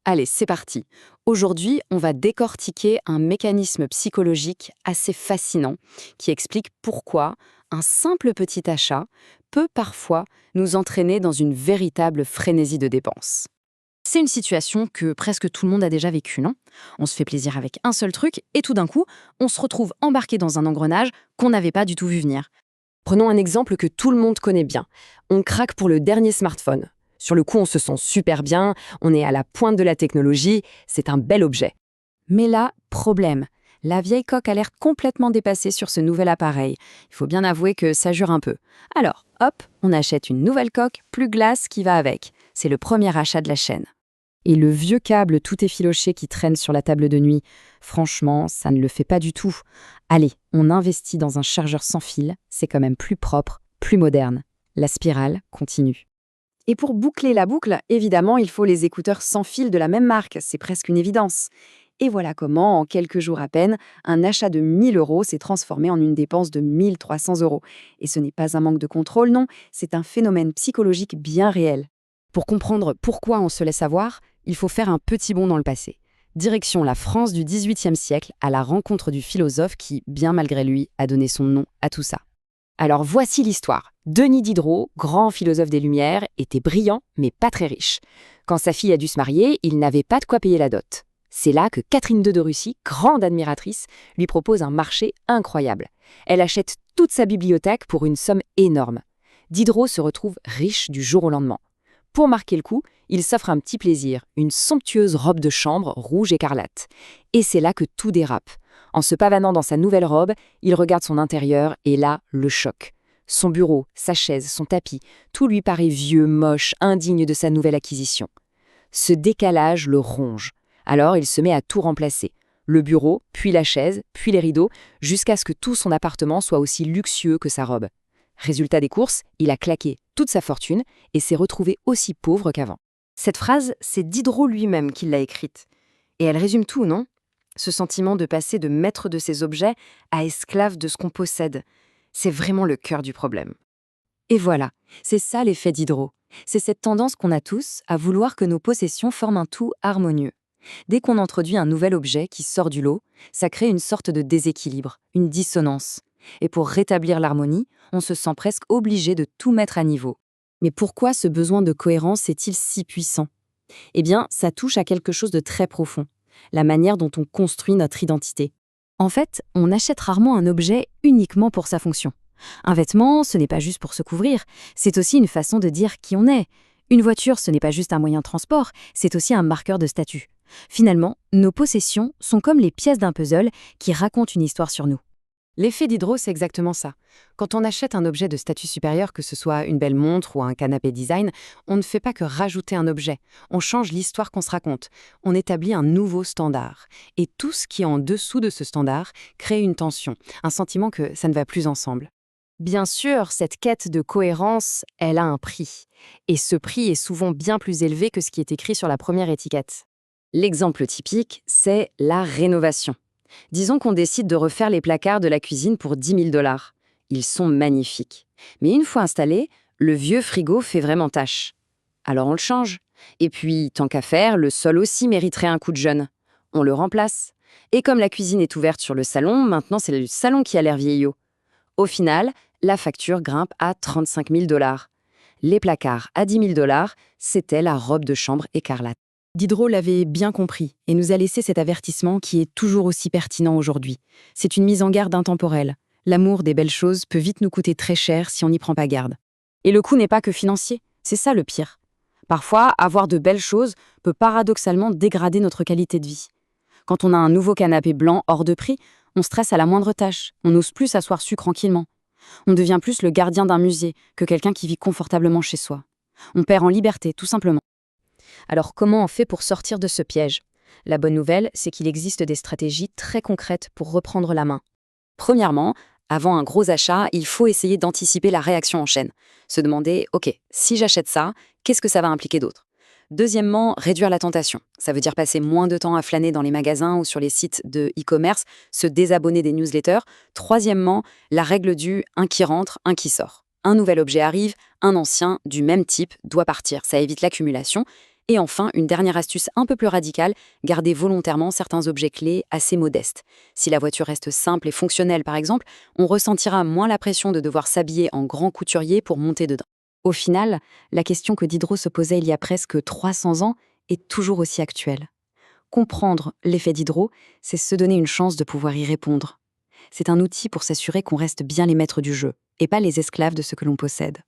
Allez, c'est parti. Aujourd'hui, on va décortiquer un mécanisme psychologique assez fascinant qui explique pourquoi un simple petit achat peut parfois nous entraîner dans une véritable frénésie de dépenses. C'est une situation que presque tout le monde a déjà vécue, non? On se fait plaisir avec un seul truc et tout d'un coup, on se retrouve embarqué dans un engrenage qu'on n'avait pas du tout vu venir. Prenons un exemple que tout le monde connaît bien. On craque pour le dernier smartphone. Sur le coup, on se sent super bien, on est à la pointe de la technologie, c'est un bel objet. Mais là, problème. La vieille coque a l'air complètement dépassée sur ce nouvel appareil. Il faut bien avouer que ça jure un peu. Alors, hop, on achète une nouvelle coque, plus glace, qui va avec. C'est le premier achat de la chaîne. Et le vieux câble tout effiloché qui traîne sur la table de nuit, franchement, ça ne le fait pas du tout. Allez, on investit dans un chargeur sans fil, c'est quand même plus propre, plus moderne. La spirale continue. Et pour boucler la boucle, évidemment, il faut les écouteurs sans fil de la même marque, c'est presque une évidence. Et voilà comment, en quelques jours à peine, un achat de 1000 € s'est transformé en une dépense de 1300 €. Et ce n'est pas un manque de contrôle, non, c'est un phénomène psychologique bien réel. Pour comprendre pourquoi on se laisse avoir, il faut faire un petit bond dans le passé. Direction la France du XVIIIe siècle, à la rencontre du philosophe qui, bien malgré lui, a donné son nom à tout ça. Alors voici l'histoire. Denis Diderot, grand philosophe des Lumières, était brillant mais pas très riche. Quand sa fille a dû se marier, il n'avait pas de quoi payer la dot. C'est là que Catherine II de Russie, grande admiratrice, lui propose un marché incroyable. Elle achète toute sa bibliothèque pour une somme énorme. Diderot se retrouve riche du jour au lendemain. Pour marquer le coup, il s'offre un petit plaisir, une somptueuse robe de chambre rouge écarlate. Et c'est là que tout dérape. En se pavanant dans sa nouvelle robe, il regarde son intérieur et là, le choc. Son bureau, sa chaise, son tapis, tout lui paraît vieux, moche, indigne de sa nouvelle acquisition. Ce décalage le ronge. Alors il se met à tout remplacer. Le bureau, puis la chaise, puis les rideaux, jusqu'à ce que tout son appartement soit aussi luxueux que sa robe. Résultat des courses, il a claqué toute sa fortune et s'est retrouvé aussi pauvre qu'avant. Cette phrase, c'est Diderot lui-même qui l'a écrite. Et elle résume tout, non? Ce sentiment de passer de maître de ses objets à esclave de ce qu'on possède. C'est vraiment le cœur du problème. Et voilà, c'est ça l'effet Diderot. C'est cette tendance qu'on a tous à vouloir que nos possessions forment un tout harmonieux. Dès qu'on introduit un nouvel objet qui sort du lot, ça crée une sorte de déséquilibre, une dissonance. Et pour rétablir l'harmonie, on se sent presque obligé de tout mettre à niveau. Mais pourquoi ce besoin de cohérence est-il si puissant? Eh bien, ça touche à quelque chose de très profond, la manière dont on construit notre identité. En fait, on achète rarement un objet uniquement pour sa fonction. Un vêtement, ce n'est pas juste pour se couvrir, c'est aussi une façon de dire qui on est. Une voiture, ce n'est pas juste un moyen de transport, c'est aussi un marqueur de statut. Finalement, nos possessions sont comme les pièces d'un puzzle qui racontent une histoire sur nous. L'effet Diderot, c'est exactement ça. Quand on achète un objet de statut supérieur, que ce soit une belle montre ou un canapé design, on ne fait pas que rajouter un objet. On change l'histoire qu'on se raconte. On établit un nouveau standard. Et tout ce qui est en dessous de ce standard crée une tension, un sentiment que ça ne va plus ensemble. Bien sûr, cette quête de cohérence, elle a un prix. Et ce prix est souvent bien plus élevé que ce qui est écrit sur la première étiquette. L'exemple typique, c'est la rénovation. Disons qu'on décide de refaire les placards de la cuisine pour 10 000 $. Ils sont magnifiques. Mais une fois installé, le vieux frigo fait vraiment tâche. Alors on le change. Et puis, tant qu'à faire, le sol aussi mériterait un coup de jeune. On le remplace. Et comme la cuisine est ouverte sur le salon, maintenant c'est le salon qui a l'air vieillot. Au final, la facture grimpe à 35 000 $. Les placards à 10 000 $, c'était la robe de chambre écarlate. Diderot l'avait bien compris et nous a laissé cet avertissement qui est toujours aussi pertinent aujourd'hui. C'est une mise en garde intemporelle. L'amour des belles choses peut vite nous coûter très cher si on n'y prend pas garde. Et le coût n'est pas que financier, c'est ça le pire. Parfois, avoir de belles choses peut paradoxalement dégrader notre qualité de vie. Quand on a un nouveau canapé blanc hors de prix, on stresse à la moindre tâche, on n'ose plus s'asseoir dessus tranquillement. On devient plus le gardien d'un musée que quelqu'un qui vit confortablement chez soi. On perd en liberté, tout simplement. Alors comment on fait pour sortir de ce piège? La bonne nouvelle, c'est qu'il existe des stratégies très concrètes pour reprendre la main. Premièrement, avant un gros achat, il faut essayer d'anticiper la réaction en chaîne. Se demander, ok, si j'achète ça, qu'est-ce que ça va impliquer d'autre? Deuxièmement, réduire la tentation. Ça veut dire passer moins de temps à flâner dans les magasins ou sur les sites de e-commerce, se désabonner des newsletters. Troisièmement, la règle du « un qui rentre, un qui sort ». Un nouvel objet arrive, un ancien, du même type, doit partir. Ça évite l'accumulation. Et enfin, une dernière astuce un peu plus radicale, garder volontairement certains objets clés assez modestes. Si la voiture reste simple et fonctionnelle par exemple, on ressentira moins la pression de devoir s'habiller en grand couturier pour monter dedans. Au final, la question que Diderot se posait il y a presque 300 ans est toujours aussi actuelle. Comprendre l'effet Diderot, c'est se donner une chance de pouvoir y répondre. C'est un outil pour s'assurer qu'on reste bien les maîtres du jeu, et pas les esclaves de ce que l'on possède.